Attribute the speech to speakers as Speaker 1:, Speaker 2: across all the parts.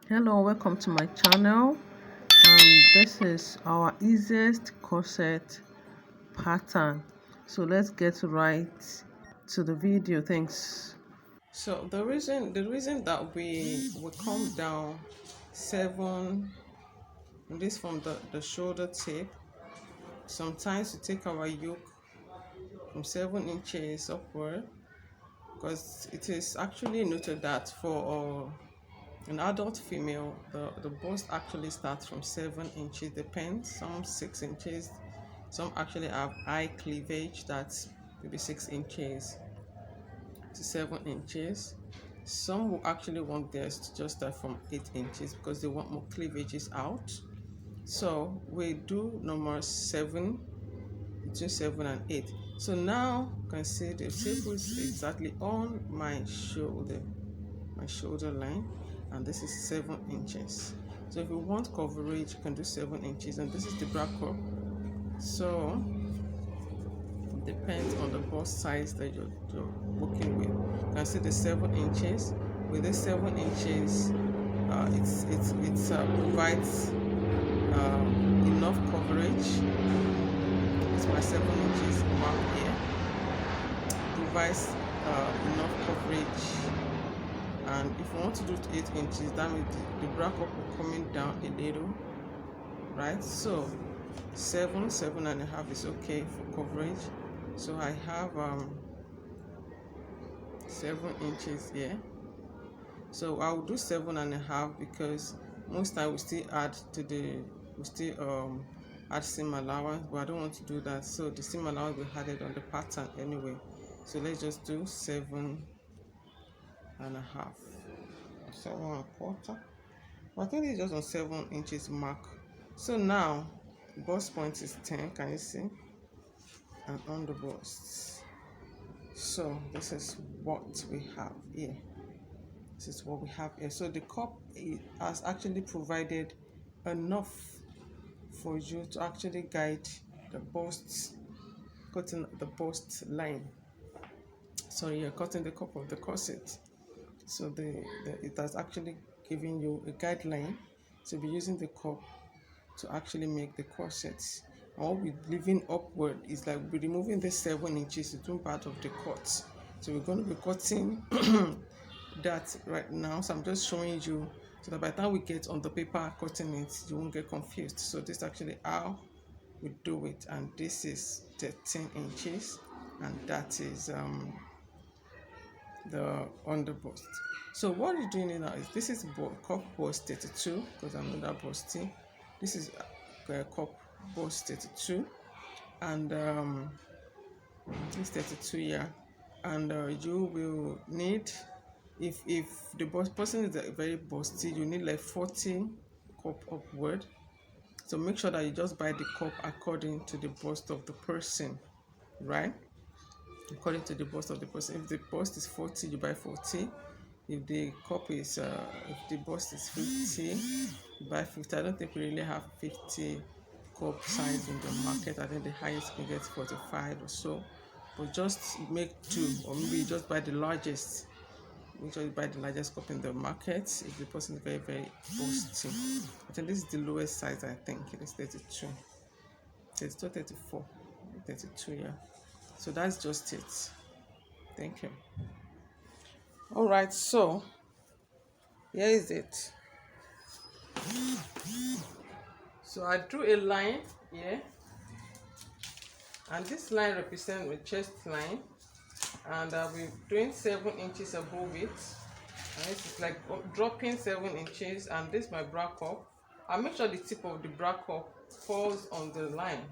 Speaker 1: Hello, welcome to my channel. This is our easiest corset pattern. So let's get right to the video. Thanks. So the reason that we come down seven, this from the shoulder tape. Sometimes we take our yoke from 7 inches upward, because it is actually noted that for an adult female, the bust actually starts from 7 inches, depends, some 6 inches, some actually have high cleavage that's maybe 6 inches to 7 inches. Some will actually want theirs to just start from 8 inches because they want more cleavages out. So we do number 7, between 7 and 8. So now you can see the tape is exactly on my shoulder line, and this is 7 inches. So if you want coverage, you can do 7 inches, and this is the bra cup. So it depends on the bust size that you're working with. You can see the 7 inches. With this 7 inches, it provides enough coverage. It's my 7 inches mark here. Provides enough coverage. And if you want to do 8 inches, that means the bra cup will coming down a little, right? So 7.5 is okay for coverage. So I have 7 inches here. So I will do 7.5 because most time we still add add seam allowance, but I don't want to do that. So the seam allowance will added on the pattern anyway. So let's just do 7.5, 7.25. I think it's just on 7 inches mark. So now bust point is 10, can you see? And on the bust. So this is what we have here. This is what we have here. So the cup has actually provided enough for you to actually guide the bust, cutting the bust line. So you're cutting the cup of the corset. So it has actually given you a guideline to be using the cup to actually make the corsets. And what we're leaving upward is like we're removing the 7 inches between part of the cut. So we're going to be cutting that right now. So I'm just showing you so that by the time we get on the paper cutting it, you won't get confused. So this is actually how we do it, and this is 13 inches, and that is the underbust. So what you're doing now is this is cup bust 32, because I'm not busting. This is cup bust 32, and it's 32 here. And you will need, if the person is very busty, you need like 40 cup upward. So make sure that you just buy the cup according to the bust of the person, right? According to the bust of the person. If the bust is 40, you buy 40. If the cup is if the bust is 50, you buy 50. I don't think we really have 50 cup size in the market. I think the highest you can get 45 or so. But just make two, or maybe you just buy the largest. Make sure you buy the largest cup in the market if the person is very, very busty. I think this is the lowest size. I think it is 32, 32, 34, 32, yeah. So that's just it. Thank you. All right, so here is it. So I drew a line here, and this line represents my chest line, and I'll be doing 7 inches above it, and this is like dropping 7 inches, and this is my bra cup. I'll make sure the tip of the bra cup falls on the line.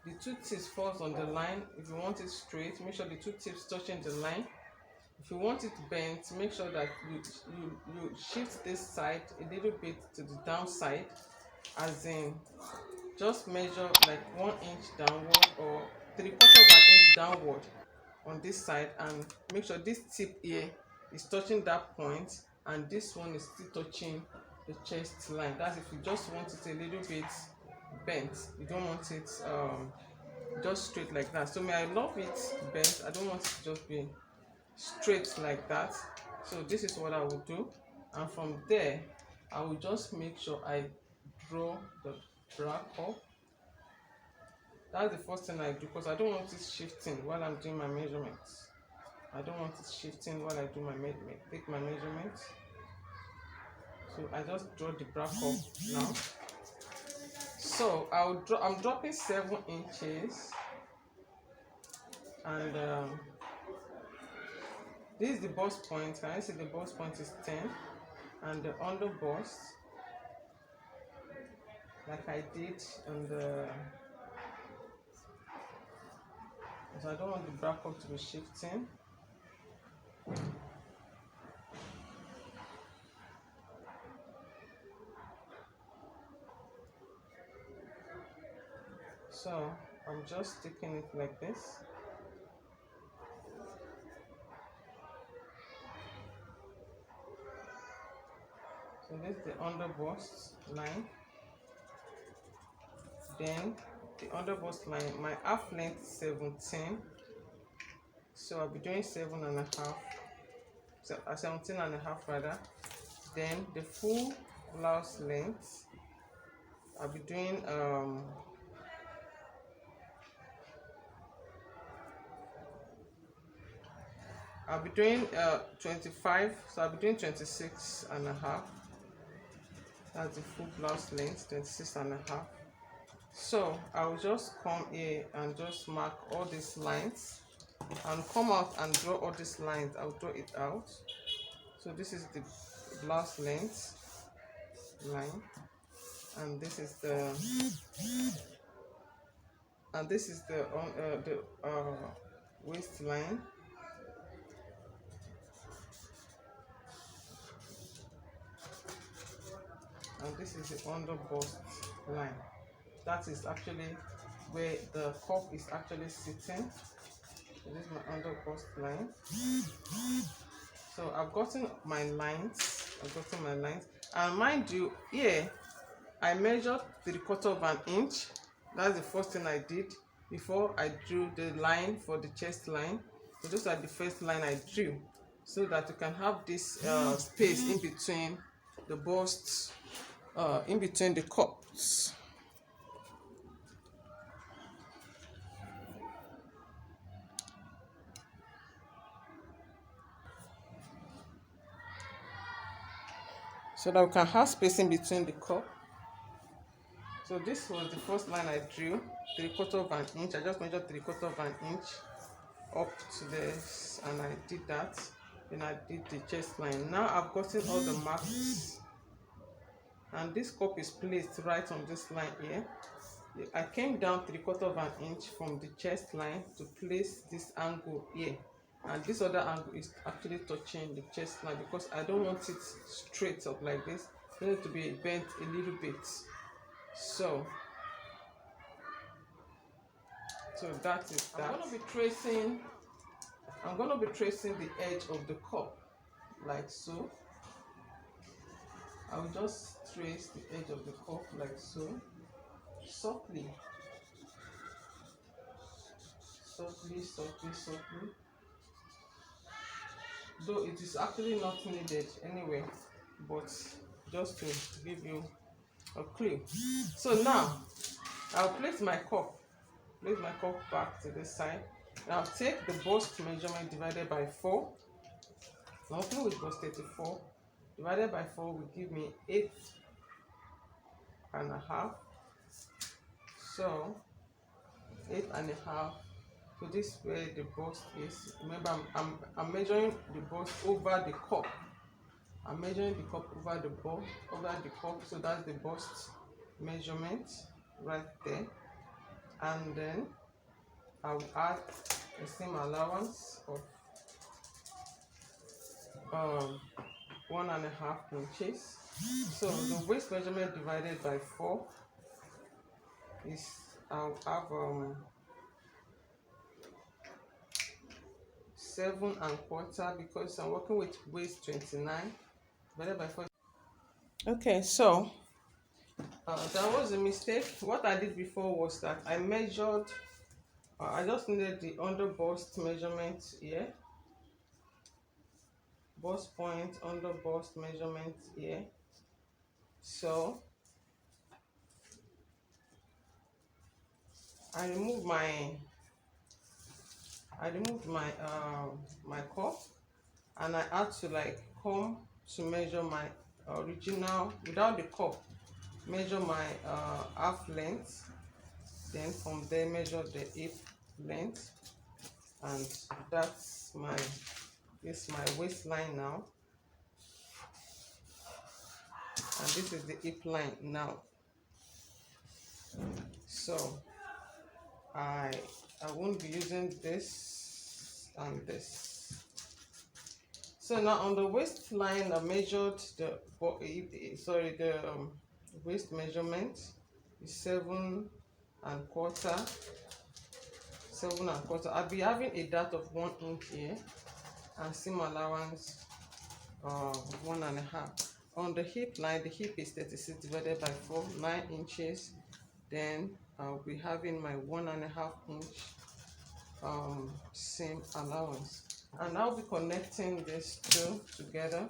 Speaker 1: The two tips falls on the line. If you want it straight, make sure the two tips touching the line. If you want it bent, make sure that you shift this side a little bit to the downside, as in just measure like 1 inch downward or 3/4 of an inch downward on this side, and make sure this tip here is touching that point, and this one is still touching the chest line. That's if you just want it a little bit bent. You don't want it just straight like that. So I love it bent. I don't want it to just be straight like that. So this is what I will do, and from there I will just make sure I draw the bra up. That's the first thing I do, because I don't want it shifting while I'm doing my measurements. I don't want it shifting while I do my take my measurements. So I just draw the bra up now. So I'm dropping 7 inches, and this is the bust point. Can I see the bust point is 10, and the under bust, like I did on the, so I don't want the bra up to be shifting. So I'm just sticking it like this. So this is the under bust line. Then the under bust line, my half length 17. So I'll be doing 7.5. So 17.5 rather. Then the full blouse length, I'll be doing I'll be doing 25, so I'll be doing 26.5. That's the full blouse length, 26.5. So I'll just come here and just mark all these lines and come out and draw all these lines. I'll draw it out. So this is the blouse length line, and this is the waistline. And this is the under bust line. That is actually where the cup is actually sitting. So this is my under bust line. So I've gotten my lines. And mind you, here I measured 3/4 inch. That's the first thing I did before I drew the line for the chest line. So those are the first line I drew, so that you can have this space in between the busts, in between the cups. So that we can have space in between the cup. So this was the first line I drew, 3/4 inch. I just measured 3/4 inch up to this, and I did that. Then I did the chest line. Now I've gotten all the marks, and this cup is placed right on this line here. I came down 3/4 inch from the chest line to place this angle here, and this other angle is actually touching the chest line, because I don't want it straight up like this. I want it to be bent a little bit. So that is that. I'm gonna be tracing the edge of the cup like so. I'll just trace the edge of the cup like so, softly. Though it is actually not needed anyway, but just to give you a clue. So now I'll place my cup back to this side. Now take the bust measurement divided by 4. Nothing with bust 34 divided by 4 will give me 8.5. So 8.5. So this is where the bust is. Remember, I'm measuring the bust over the cup. I'm measuring the cup over the cup. So that's the bust measurement right there. And then I'll add the same allowance of 1.5 inches. So the waist measurement divided by 4 is, I'll have 7.25, because I'm working with waist 29 divided by 4. Okay, so that was a mistake. What I did before was that I measured, I just needed the under bust measurement here, bust point, under bust measurement here, So I removed my my cup, and I had to like come to measure my original without the cup, measure my half length, then from there measure the hip length, and that's my waistline now, and this is the hip line now. So I won't be using this and this. So now on the waistline, I measured the waist measurement is 7 1/4. 7 1/4. I'll be having a dart of 1 inch here and seam allowance 1.5. On the hip line, the hip is 36 divided by 4, 9 inches. Then I'll be having my 1.5 inch seam allowance, and I'll be connecting these two together.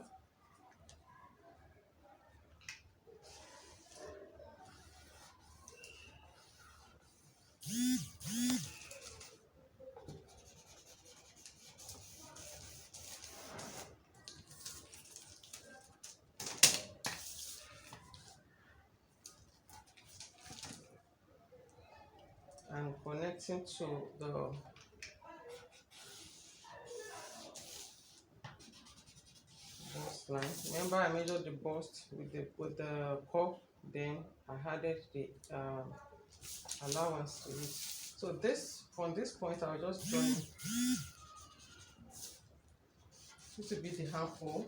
Speaker 1: And connecting to the bust line. Remember, I measured the bust with the cup, then I added the allowance to it. So this, from this point, I'll just join. This will be the armhole.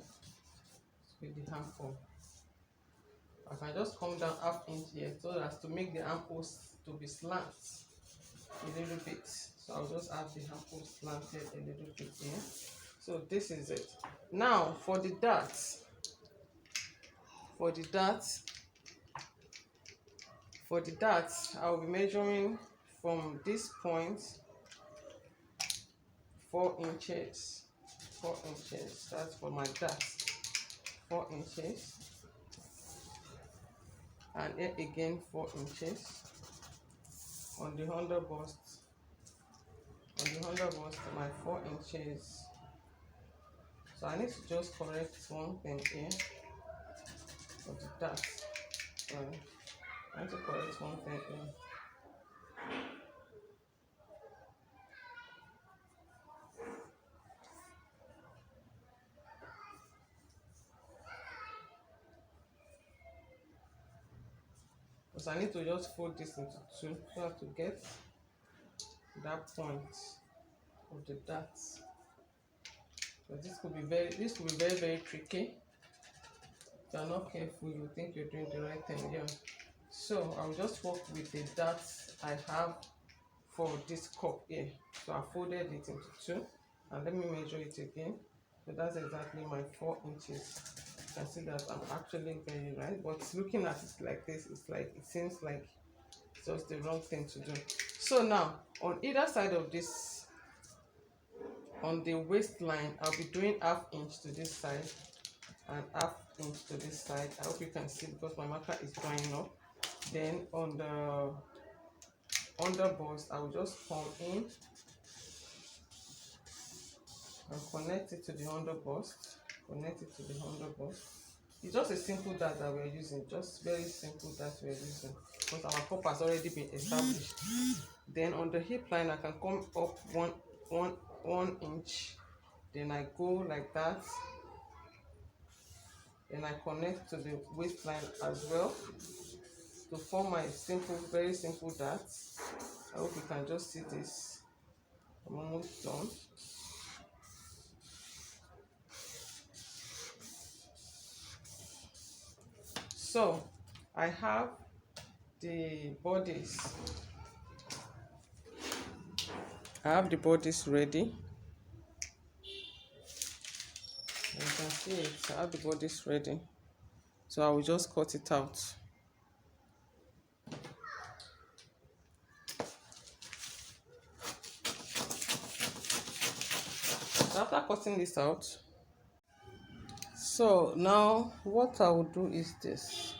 Speaker 1: I can just come down 1/2 inch here so as to make the armholes to be slant a little bit. So I'll just have the armhole slanted a little bit here. So this is it. Now for the darts. I'll be measuring from this point 4 inches. 4 inches. That's for my darts. 4 inches. And here again 4 inches. On the under bust, my 4 inches. So I need to just correct one thing here for the dart. I need to correct one thing here. Because I need to just fold this into 2 so as to get that point of the dart. So this could be very tricky. If you're not careful, you think you're doing the right thing. Yeah. So I'll just work with the darts I have for this cup here. So I folded it into 2, and let me measure it again. So that's exactly my 4 inches. You can see that I'm actually very right, but looking at it like this, it seems like it's just the wrong thing to do. So now on either side of this, on the waistline, I'll be doing 1/2 inch to this side and 1/2 inch to this side. I hope you can see because my marker is drying up. Then on the under bust, I will just come in and connect it to the under bust. It's just a simple dart that we're using, just very simple dart we're using because our cup has already been established. Then on the hip line, I can come up one inch, then I go like that, then I connect to the waistline as well to form my very simple dart. I hope you can just see this. I'm almost done. So I have the bodies. Ready. You can see it. I have the bodies ready. So I will just cut it out. So after cutting this out, so now what I will do is this.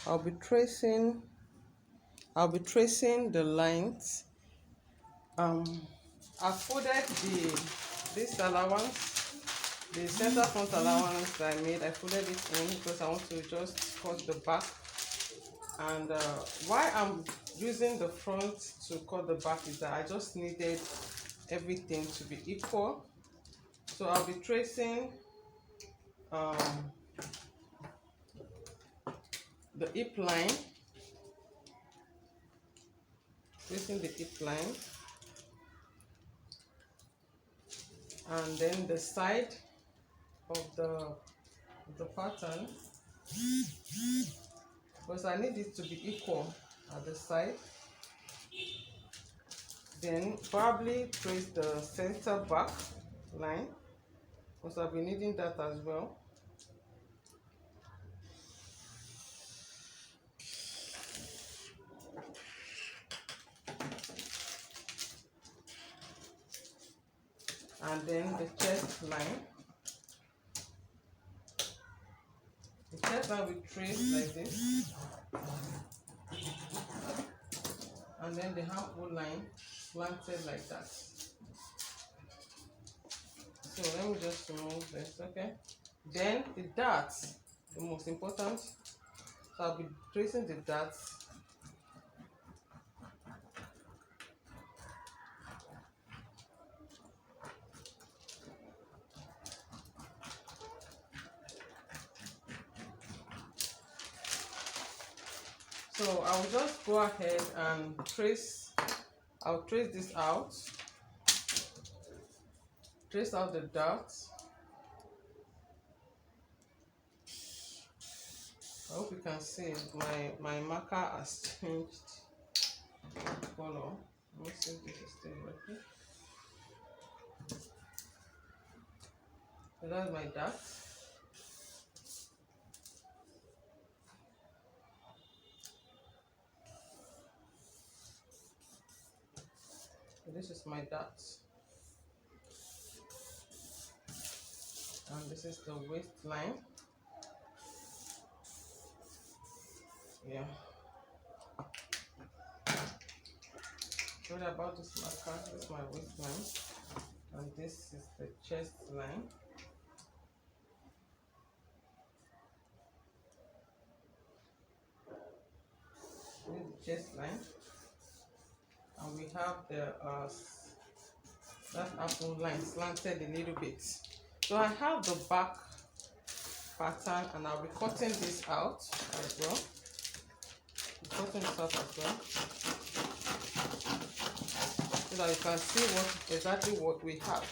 Speaker 1: I'll be tracing I'll be tracing the lines. I folded this allowance, the center front allowance that I made. I folded it in because I want to just cut the back. And why I'm using the front to cut the back is that I just needed everything to be equal. So I'll be tracing um, the hip line, tracing the hip line, and then the side of the pattern, because I need it to be equal at the side. Then probably trace the center back line, because I'll be needing that as well. And then the chest line. The chest line will trace like this. And then the armhole line slanted like that. So let me just remove this, okay? Then the darts, the most important. So I'll be tracing the darts. So I'll just go ahead and I'll trace this out. Trace out the darts. I hope you can see my marker has changed color. Let me see if this is still working. So that's my dart. So this is my dart. And this is the waistline. Yeah. Sorry about this marker. This is my waistline. And this is the chest line. This is the chest line. And we have the that apple line slanted a little bit. So I have the back pattern, and I'll be cutting this out as well. Cutting this out as well, so that you can see exactly what we have.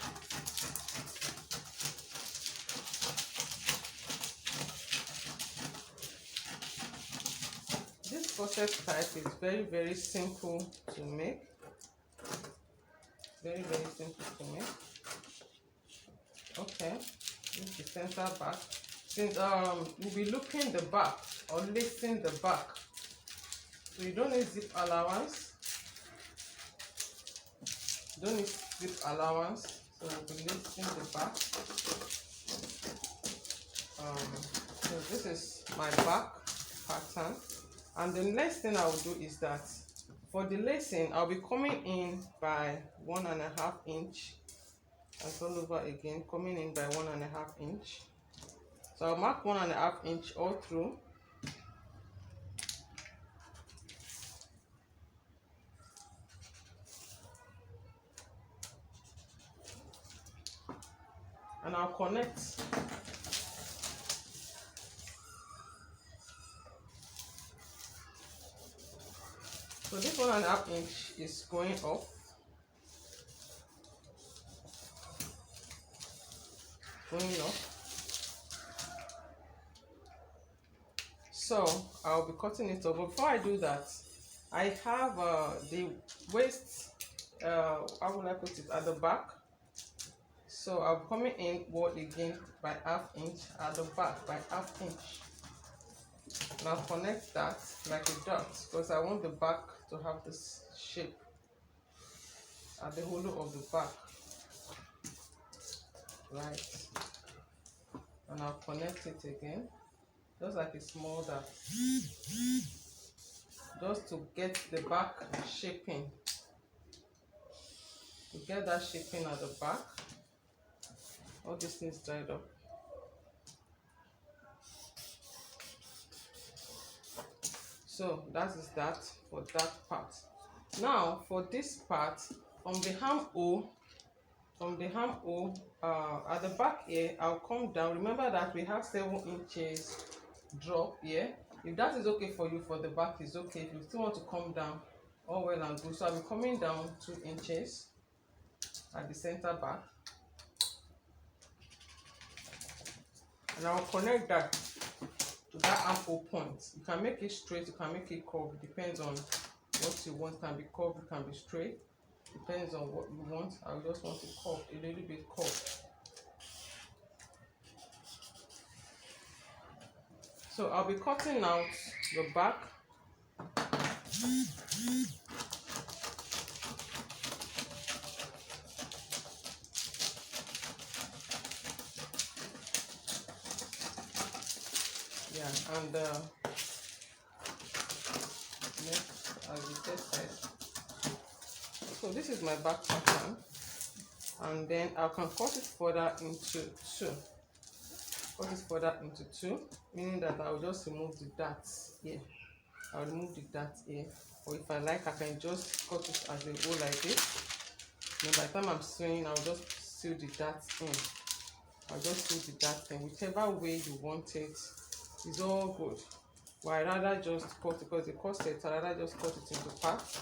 Speaker 1: This corset type is very, very simple to make. Very, very simple to make. Okay, this is the center back. Since we'll be looking the back or lacing the back, so you don't need zip allowance. You don't need zip allowance, so we'll be lacing the back. So this is my back pattern, and the next thing I will do is that for the lacing, I'll be coming in by 1.5 inch, and all over again, coming in by 1.5 inch. So I'll mark 1.5 inch all through. And I'll connect. So this 1.5 inch is going up. Going up. So I'll be cutting it off. But before I do that, I have the waist, how will I put it, at the back. So I'll be coming in wall again by 1/2 inch, at the back by 1/2 inch. And I'll connect that like a dot, because I want the back to have this shape at the hollow of the back. Right. And I'll connect it again. just like a small dart, just to get the back shaping, to get that shaping at the back. All these things dried up. So that is that for that part. Now for this part, on the armhole, at the back here, I'll come down. Remember that we have 7 inches drop here. If that is okay for you, for the back is okay. If you still want to come down, all well and good. So I'll be coming down 2 inches at the center back, and I'll connect that to that armhole point. You can make it straight, you can make it curved. It depends on what you want. It can be curved, it can be straight. Depends on what you want. I just want to curve, a little bit curved. So I'll be cutting out the back. Yeah, and next I'll be tested. So this is my back pattern, and then I can cut it further into 2. Cut it further into 2, meaning that I'll just remove the darts here. I'll remove the dart here, or if I like, I can just cut it as a hole like this. And by the time I'm sewing, I'll just sew the dart in. I'll just sew the dart in. Whichever way you want it is all good. But I rather just cut, because the corset, I rather just cut it into parts.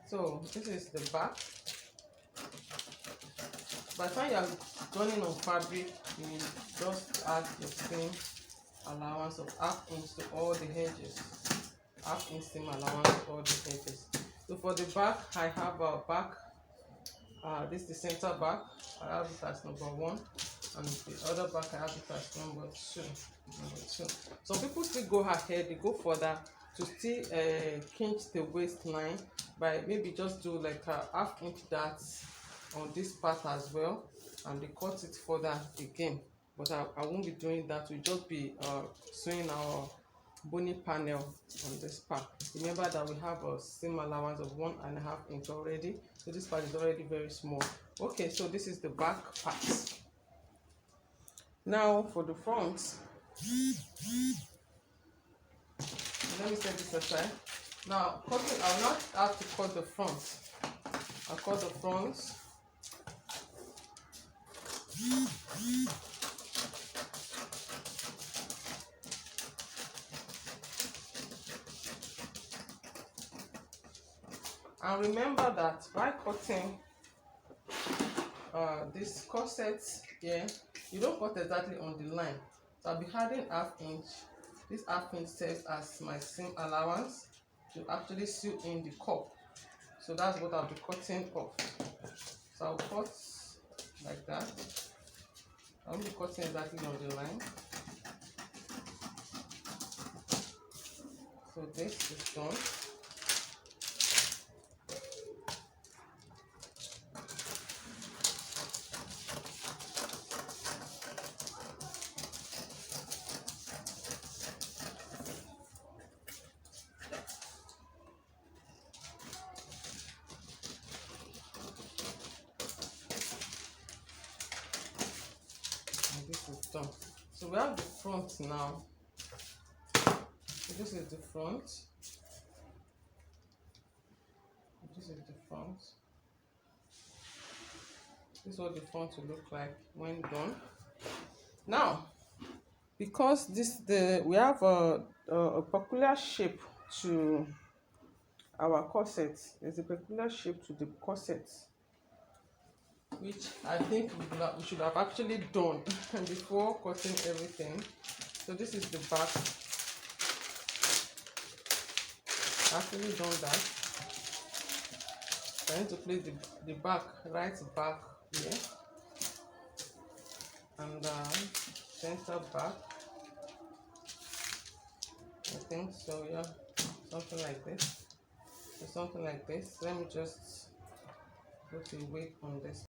Speaker 1: So this is the back. By the time you are running on fabric, you just add the same allowance of 1/2 inch to all the edges. 1/2 inch seam allowance to all the edges. So for the back, I have a back. This is the center back. I have it as number 1, and the other back I have it as number 2. Some people still go ahead, they go further to still pinch the waistline by maybe just do like a 1/2 inch dart on this part as well, and they cut it further again. But I won't be doing that. We'll just be sewing our bony panel on this part. Remember that we have a seam allowance of 1.5 inch already, so this part is already very small. Okay, so this is the back part. Now for the front, let me set this aside. Now cutting, I will not have to cut the front. I'll cut the front. And remember that by cutting this corset here, you don't cut exactly on the line. So I'll be adding 1/2 inch. This 1/2 inch serves as my seam allowance to actually sew in the cup. So that's what I'll be cutting off. So I'll cut like that. I won't be cutting exactly on the line. So this is done. This is done. So we have the front now. So this is the front. This is the front. This is what the front will look like when done. Now, because we have a peculiar shape to our corset. There's a peculiar shape to the corset, which I think we should have actually done before cutting everything. So this is the back. I've actually done that. I need to place the back, right back here, and center back. I think so, yeah, something like this. Or something like this. Let me just put a wig on this.